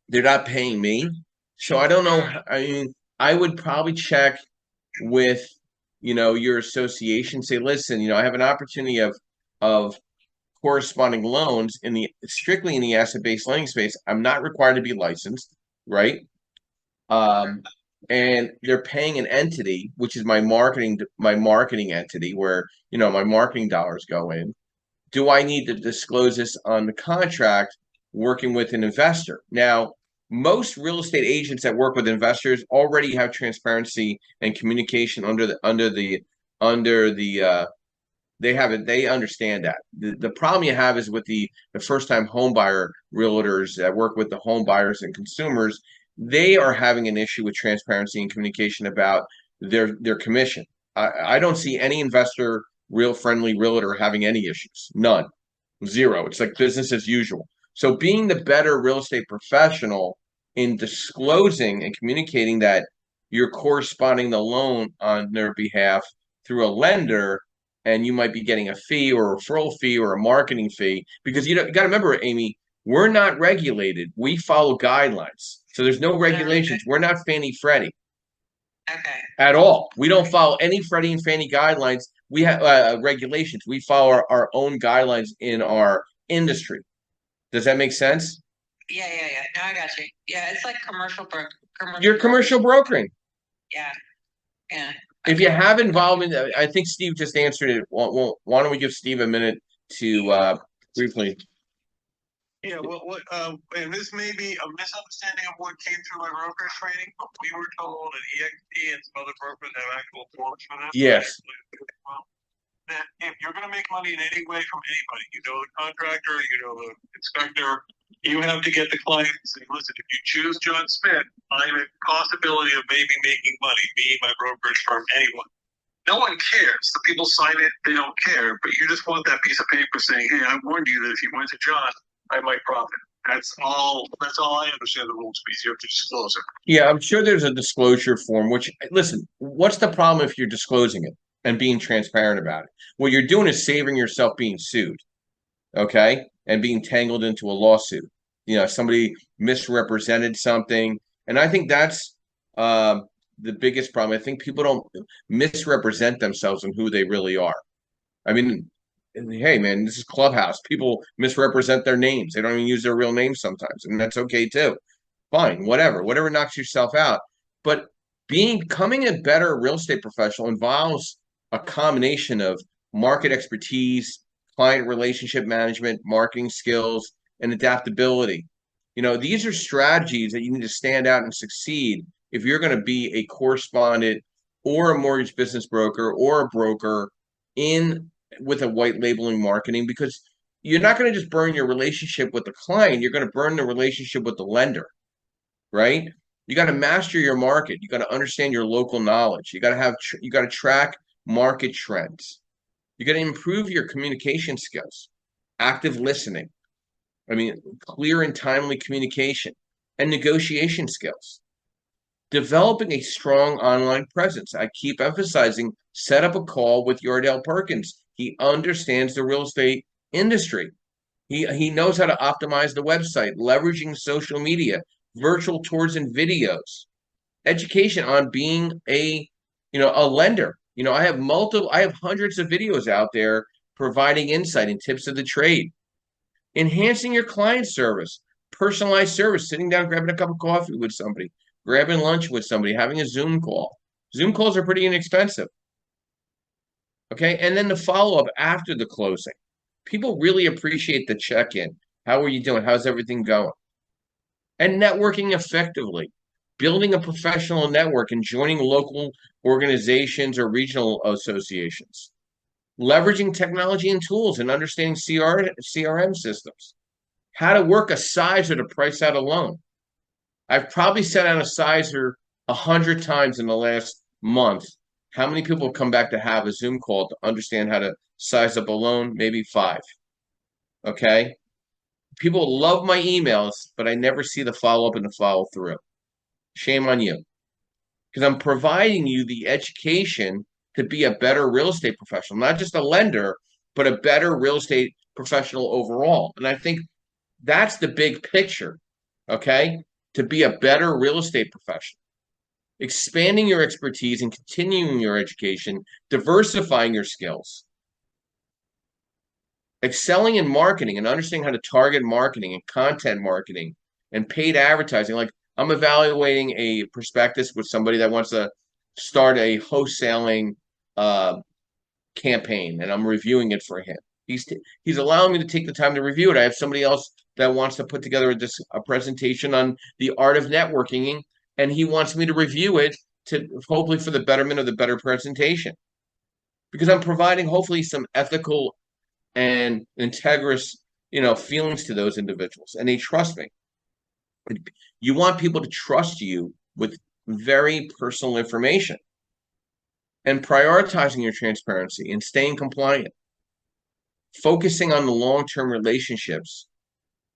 They're not paying me. So I don't know. I mean, I would probably check with, your association. Say, listen, I have an opportunity of corresponding loans strictly in the asset-based lending space. I'm not required to be licensed, right? And they're paying an entity, which is my marketing entity, where my marketing dollars go in. Do I need to disclose this on the contract working with an investor? Now, most real estate agents that work with investors already have transparency and communication they understand that. The problem you have is with the first-time home buyer realtors that work with the home buyers and consumers. They are having an issue with transparency and communication about their commission. I don't see any investor, friendly realtor having any issues. None. Zero. It's like business as usual. So being the better real estate professional in disclosing and communicating that you're corresponding the loan on their behalf through a lender, and you might be getting a fee or a referral fee or a marketing fee, because you got to remember, Amy, we're not regulated. We follow guidelines. So there's no regulations. We're not Fannie Freddie. Okay. At all. We don't follow any Freddie and Fannie guidelines. We have regulations. We follow our own guidelines in our industry. Does that make sense? Yeah. No, I got you. Yeah, it's like commercial You're commercial brokering. Yeah. If you have involvement, I think Steve just answered it. Well, why don't we give Steve a minute to briefly? Yeah, and this may be a misunderstanding of what came through my broker's training. We were told that EXP and some other brokers have actual forms for this. Yes. That if you're going to make money in any way from anybody, the contractor, the inspector, you have to get the client and say, listen, if you choose John Smith, I'm a possibility of maybe making money, me, my brokerage firm, anyone. no one cares. The people sign it, they don't care, but you just want that piece of paper saying, hey, I warned you that if you went to John, I might profit. That's all I understand the rule to be. You have to disclose it. Yeah, I'm sure there's a disclosure form, which, listen, what's the problem if you're disclosing it and being transparent about it? What you're doing is saving yourself being sued, okay? And being tangled into a lawsuit. Somebody misrepresented something. And I think that's the biggest problem. I think people don't misrepresent themselves and who they really are. I mean, hey, man, this is Clubhouse. People misrepresent their names. They don't even use their real names sometimes, and that's okay too. Fine, whatever knocks yourself out. But becoming a better real estate professional involves a combination of market expertise, client relationship management, marketing skills, and adaptability. These are strategies that you need to stand out and succeed if you're going to be a correspondent or a mortgage business broker or a broker with a white labeling marketing, because you're not going to just burn your relationship with the client. You're going to burn the relationship with the lender, right? You got to master your market. You got to understand your local knowledge. You got to track market trends. You got to improve your communication skills, active listening. Clear and timely communication and negotiation skills. Developing a strong online presence. I keep emphasizing, set up a call with Yardell Perkins. He understands the real estate industry. He knows how to optimize the website, leveraging social media, virtual tours and videos, education on being a lender. I have hundreds of videos out there providing insight and tips of the trade. Enhancing your client service, personalized service, sitting down, grabbing a cup of coffee with somebody, grabbing lunch with somebody, having a Zoom call. Zoom calls are pretty inexpensive. Okay, and then the follow-up after the closing. People really appreciate the check-in. How are you doing? How's everything going? And networking effectively, building a professional network and joining local organizations or regional associations, leveraging technology and tools and understanding CRM systems, how to work a sizer to price out a loan. I've probably sat on a sizer 100 times in the last month. How many people have come back to have a Zoom call to understand how to size up a loan? Maybe 5. Okay. People love my emails, but I never see the follow-up and the follow-through. Shame on you. Because I'm providing you the education to be a better real estate professional, not just a lender, but a better real estate professional overall. And I think that's the big picture, okay? To be a better real estate professional. Expanding your expertise and continuing your education, diversifying your skills. Excelling in marketing and understanding how to target marketing and content marketing and paid advertising. Like, I'm evaluating a prospectus with somebody that wants to start a wholesaling campaign, and I'm reviewing it for him. He's allowing me to take the time to review it. I have somebody else that wants to put together a presentation on the art of networking, and he wants me to review it to hopefully for the betterment of the better presentation. Because I'm providing hopefully some ethical and integrous, feelings to those individuals, and they trust me. You want people to trust you with very personal information, and prioritizing your transparency and staying compliant, focusing on the long-term relationships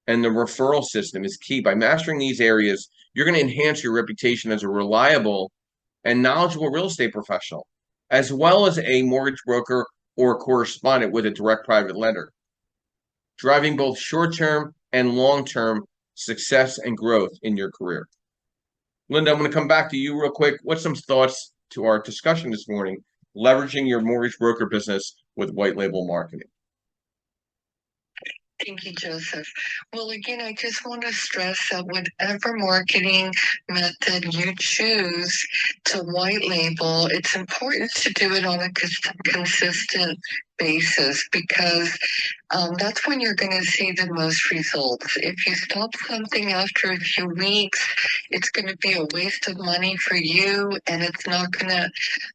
and the referral system is key. By mastering these areas, you're going to enhance your reputation as a reliable and knowledgeable real estate professional, as well as a mortgage broker or correspondent with a direct private lender, driving both short-term and long-term success and growth in your career. Linda, I'm going to come back to you real quick. What's some thoughts to our discussion this morning, leveraging your mortgage broker business with white label marketing? Thank you, Joseph. Well, again, I just want to stress that whatever marketing method you choose to white label, it's important to do it on a consistent basis, because that's when you're going to see the most results. If you stop something after a few weeks, it's going to be a waste of money for you, and it's not going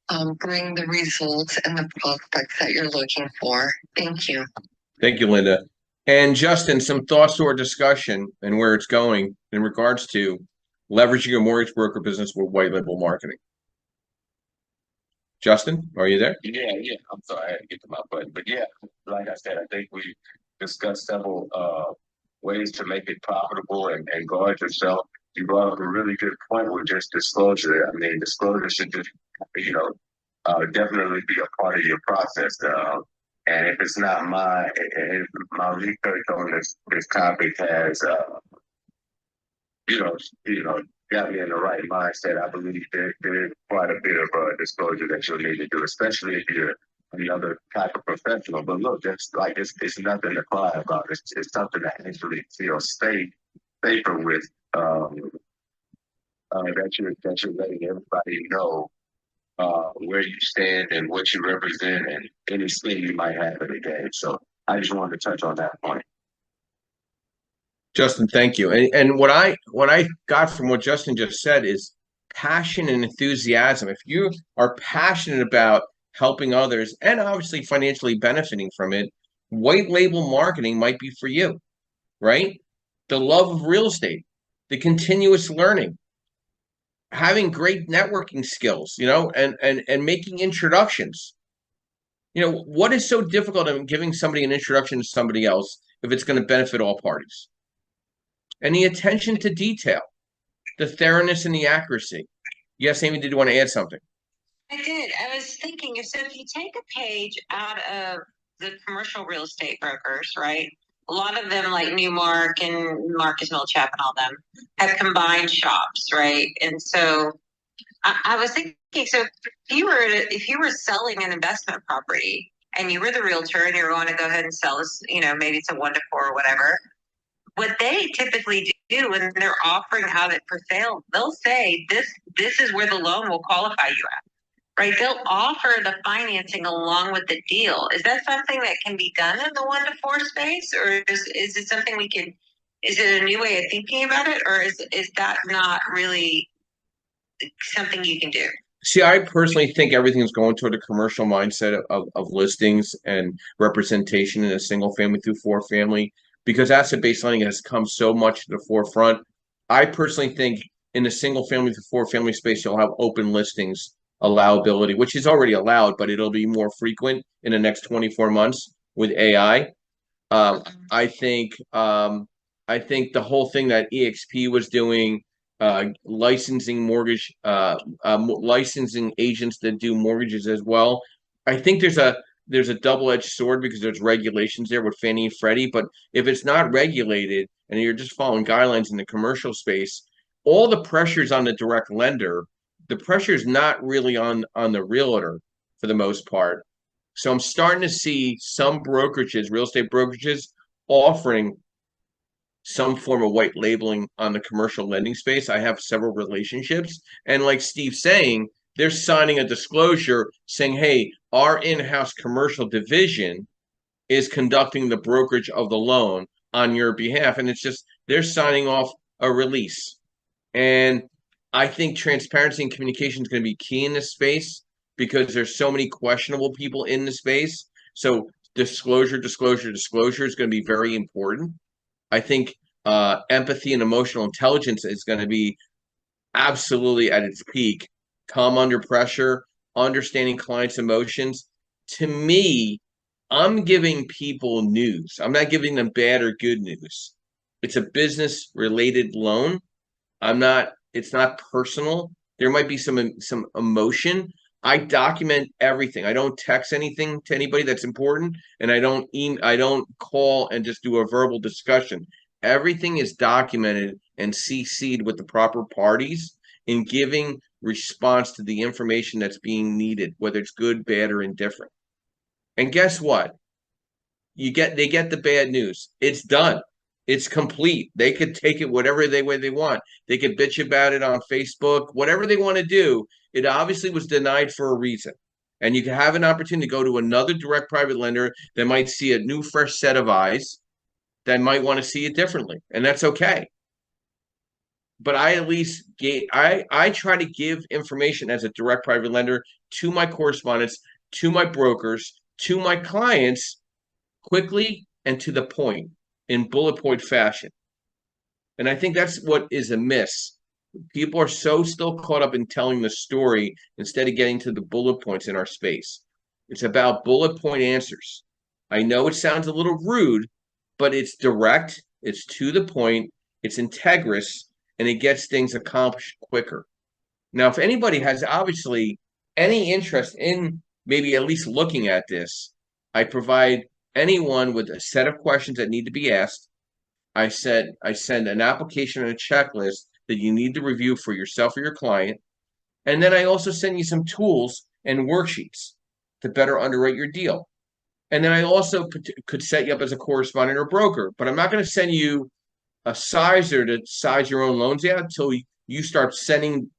to bring the results and the prospects that you're looking for. Thank you. Thank you, Linda. And Justin, some thoughts to our discussion and where it's going in regards to leveraging a mortgage broker business with white label marketing. Justin, are you there? Yeah. I'm sorry, I had to get to my button. But yeah, like I said, I think we discussed several ways to make it profitable and guard yourself. You brought up a really good point with just disclosure. I mean, disclosure should just, you know, definitely be a part of your process. And if it's not my research on this topic has you know, got me in the right mindset. I believe there's quite a bit of disclosure that you'll need to do, especially if you're another type of professional. But look, that's like it's nothing to cry about. It's something to actually feel safer with. That you're letting everybody know where you stand and what you represent and any skin you might have in the game. So I just wanted to touch on that point. Justin, thank you. And what I got from what Justin just said is passion and enthusiasm. If you are passionate about helping others and obviously financially benefiting from it, white label marketing might be for you, right? The love of real estate, the continuous learning, having great networking skills, and making introductions. What is so difficult in giving somebody an introduction to somebody else if it's going to benefit all parties? And the attention to detail, the thoroughness and the accuracy. Yes, Amy, did you want to add something? I did. I was thinking, so if you take a page out of the commercial real estate brokers, right? A lot of them, like Newmark and Marcus Millchap and all them, have combined shops, right? And so I was thinking, so if you were selling an investment property and you were the realtor and you were going to go ahead and sell this, maybe it's a 1 to 4 or whatever. What they typically do when they're offering out it for sale, they'll say this is where the loan will qualify you at. Right, they'll offer the financing along with the deal. Is that something that can be done in the 1 to 4 space, or is it something we can? Is it a new way of thinking about it, or is that not really something you can do? See, I personally think everything's going toward a commercial mindset of listings and representation in a single family through 4 family, because asset-based lending has come so much to the forefront. I personally think in a single family through 4 family space, you'll have open listings allowability, which is already allowed, but it'll be more frequent in the next 24 months with AI. I think the whole thing that EXP was doing, licensing licensing agents that do mortgages as well. I think there's a double-edged sword because there's regulations there with Fannie and Freddie, but if it's not regulated and you're just following guidelines in the commercial space, all the pressure's on the direct lender. The pressure is not really on the realtor for the most part. So I'm starting to see some brokerages, real estate brokerages, offering some form of white labeling on the commercial lending space. I have several relationships. And like Steve's saying, they're signing a disclosure saying, hey, our in-house commercial division is conducting the brokerage of the loan on your behalf. And it's just, they're signing off a release. And I think transparency and communication is going to be key in this space because there's so many questionable people in the space. So disclosure is going to be very important. I think empathy and emotional intelligence is going to be absolutely at its peak. Calm under pressure, understanding clients' emotions. To me, I'm giving people news. I'm not giving them bad or good news. It's a business related loan. It's not personal. There might be some emotion. I document everything. I don't text anything to anybody that's important, and I don't call and just do a verbal discussion. Everything is documented and CC'd with the proper parties in giving response to the information that's being needed, whether it's good, bad, or indifferent. And guess what? They get the bad news. It's done. It's complete. They could take it whatever way they want. They could bitch about it on Facebook, whatever they want to do. It obviously was denied for a reason. And you can have an opportunity to go to another direct private lender that might see a new, fresh set of eyes that might want to see it differently. And that's okay. But I at least I try to give information as a direct private lender to my correspondents, to my brokers, to my clients quickly and to the point in bullet point fashion. And I think that's what is amiss People are so still caught up in telling the story instead of getting to the bullet points in our space. It's about bullet point answers. I know it sounds a little rude, but it's direct, it's to the point, it's integrous, and it gets things accomplished quicker. Now, if anybody has obviously any interest in maybe at least looking at this, I provide anyone with a set of questions that need to be asked. I send an application and a checklist that you need to review for yourself or your client. And then I also send you some tools and worksheets to better underwrite your deal. And then I also could set you up as a correspondent or broker, but I'm not going to send you a sizer to size your own loans out until you start sending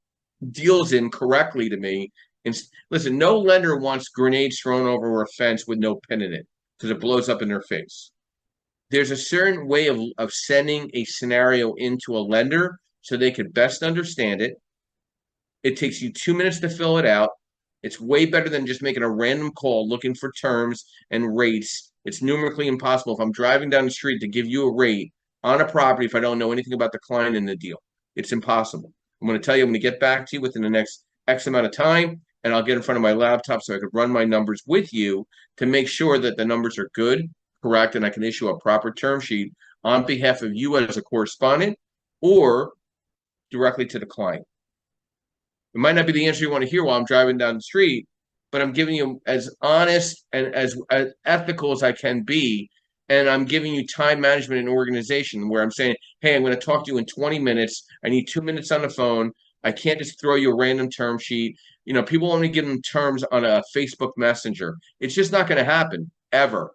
deals in correctly to me. And listen, no lender wants grenades thrown over a fence with no pin in it because it blows up in their face. There's a certain way of sending a scenario into a lender so they could best understand it. It takes you 2 minutes to fill it out. It's way better than just making a random call looking for terms and rates. It's numerically impossible if I'm driving down the street to give you a rate on a property if I don't know anything about the client in the deal. It's impossible. I'm going to tell you, I'm going to get back to you within the next X amount of time, and I'll get in front of my laptop so I could run my numbers with you to make sure that the numbers are good, correct, and I can issue a proper term sheet on behalf of you as a correspondent or directly to the client. It might not be the answer you want to hear while I'm driving down the street, but I'm giving you as honest and as ethical as I can be. And I'm giving you time management and organization where I'm saying, hey, I'm going to talk to you in 20 minutes. I need 2 minutes on the phone. I can't just throw you a random term sheet. You know, people only give them terms on a Facebook Messenger. It's just not going to happen, ever.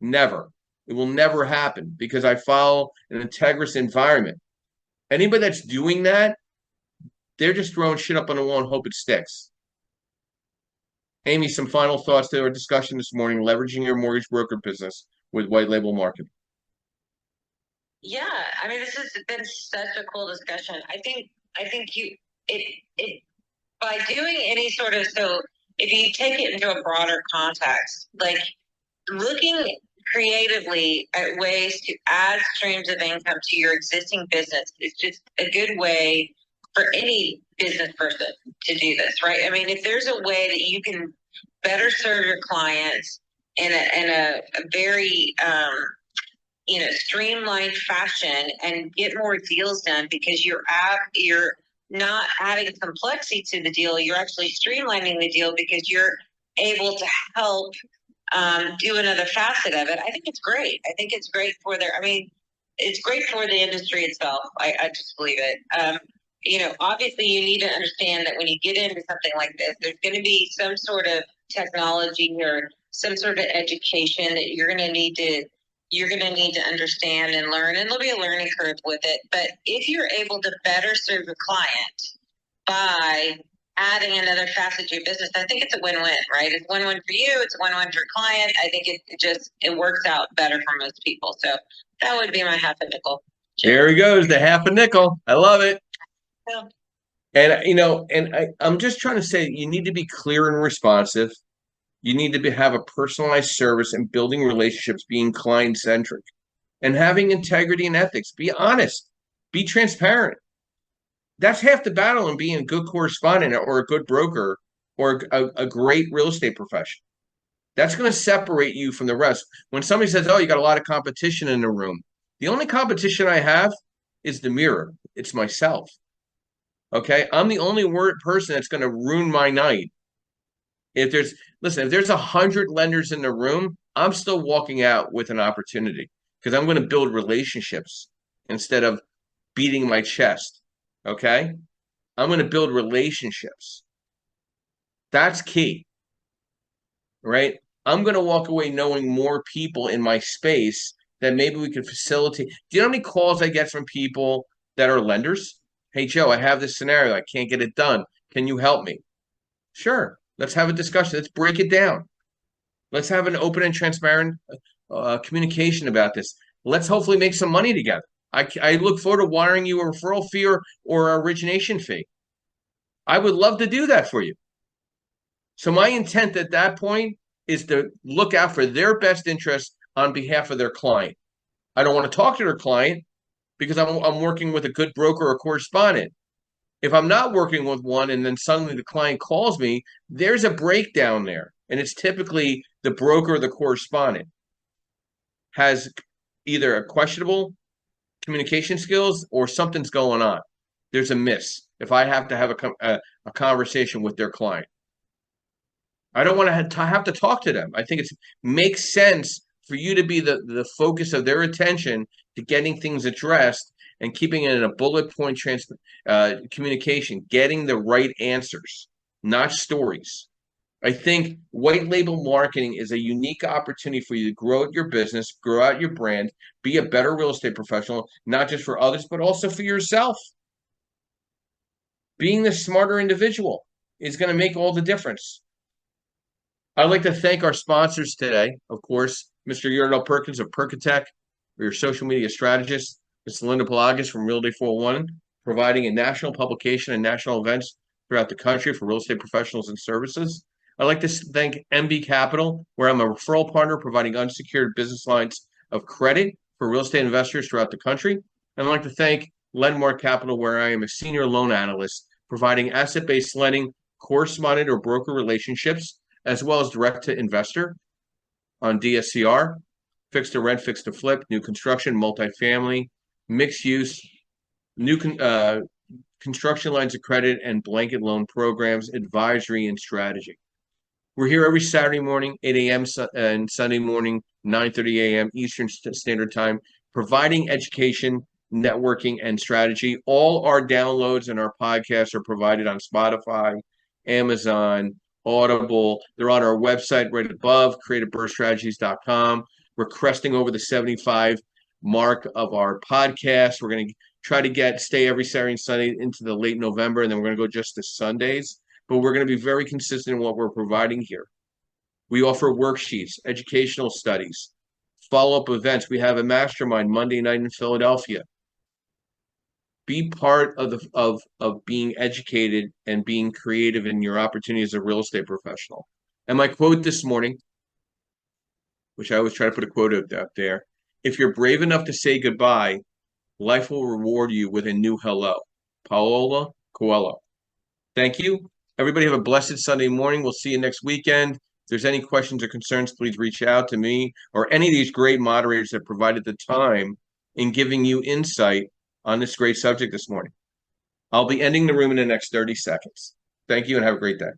Never. It will never happen because I follow an integrous environment. Anybody that's doing that, they're just throwing shit up on the wall and hope it sticks. Amy, some final thoughts to our discussion this morning, leveraging your mortgage broker business with white label marketing. Yeah, I mean, this has been such a cool discussion. I think by doing any sort of, so if you take it into a broader context, like looking creatively at ways to add streams of income to your existing business is just a good way for any business person to do this, right? I mean, if there's a way that you can better serve your clients in a very streamlined fashion and get more deals done because you're not adding complexity to the deal, you're actually streamlining the deal because you're able to help do another facet of it. I think it's great. I think it's great for it's great for the industry itself. I just believe it. Obviously you need to understand that when you get into something like this, there's going to be some sort of technology or some sort of education that you're going to need to understand and learn, and there'll be a learning curve with it. But if you're able to better serve your client by adding another facet to your business, I think it's a win-win, right? It's a win-win for you. It's a win-win for your client. I think it works out better for most people. So that would be my half a nickel. There he goes, the half a nickel. I love it. Yeah. And I'm just trying to say you need to be clear and responsive. You need to have a personalized service and building relationships, being client-centric and having integrity and ethics. Be honest. Be transparent. That's half the battle in being a good correspondent or a good broker or a great real estate professional. That's going to separate you from the rest. When somebody says, oh, you got a lot of competition in the room, the only competition I have is the mirror. It's myself. Okay? I'm the only person that's going to ruin my night. If there's 100 lenders in the room, I'm still walking out with an opportunity because I'm going to build relationships instead of beating my chest. Okay? I'm going to build relationships. That's key. Right? I'm going to walk away knowing more people in my space that maybe we could facilitate. Do you know how many calls I get from people that are lenders? Hey, Joe, I have this scenario. I can't get it done. Can you help me? Sure. Let's have a discussion. Let's break it down. Let's have an open and transparent communication about this. Let's hopefully make some money together. I look forward to wiring you a referral fee or an origination fee. I would love to do that for you. So my intent at that point is to look out for their best interest on behalf of their client. I don't want to talk to their client. because I'm working with a good broker or correspondent. If I'm not working with one and then suddenly the client calls me, there's a breakdown there. And it's typically the broker or the correspondent has either a questionable communication skills or something's going on. There's a miss if I have to have a conversation with their client. I don't want to have to talk to them. I think it makes sense for you to be the focus of their attention to getting things addressed and keeping it in a bullet point communication, getting the right answers, not stories. I think white label marketing is a unique opportunity for you to grow out your business, grow out your brand, be a better real estate professional, not just for others, but also for yourself. Being the smarter individual is going to make all the difference. I'd like to thank our sponsors today, of course, Mr. Yardell Perkins of Perkatech, your social media strategist, Ms. Linda Pelagas from Real Day 401, providing a national publication and national events throughout the country for real estate professionals and services. I'd like to thank MB Capital, where I'm a referral partner providing unsecured business lines of credit for real estate investors throughout the country. And I'd like to thank Lendmark Capital, where I am a senior loan analyst providing asset-based lending, correspondent or broker relationships, as well as direct to investor on DSCR, fixed to rent, fixed to flip, new construction, multifamily, mixed use, new construction lines of credit, and blanket loan programs, advisory, and strategy. We're here every Saturday morning, 8 a.m. and Sunday morning, 9:30 a.m. Eastern Standard Time, providing education, networking, and strategy. All our downloads and our podcasts are provided on Spotify, Amazon, Audible. They're on our website right above, creativeburststrategies.com. We're cresting over the 75 mark of our podcast. We're going to try to stay every Saturday and Sunday into the late November, and then we're going to go just to Sundays. But we're going to be very consistent in what we're providing here. We offer worksheets, educational studies, follow-up events. We have a mastermind Monday night in Philadelphia. Be part of being educated and being creative in your opportunity as a real estate professional. And my quote this morning, which I always try to put a quote up there, if you're brave enough to say goodbye, life will reward you with a new hello. Paulo Coelho. Thank you. Everybody have a blessed Sunday morning. We'll see you next weekend. If there's any questions or concerns, please reach out to me or any of these great moderators that provided the time in giving you insight on this great subject this morning. I'll be ending the room in the next 30 seconds. Thank you and have a great day.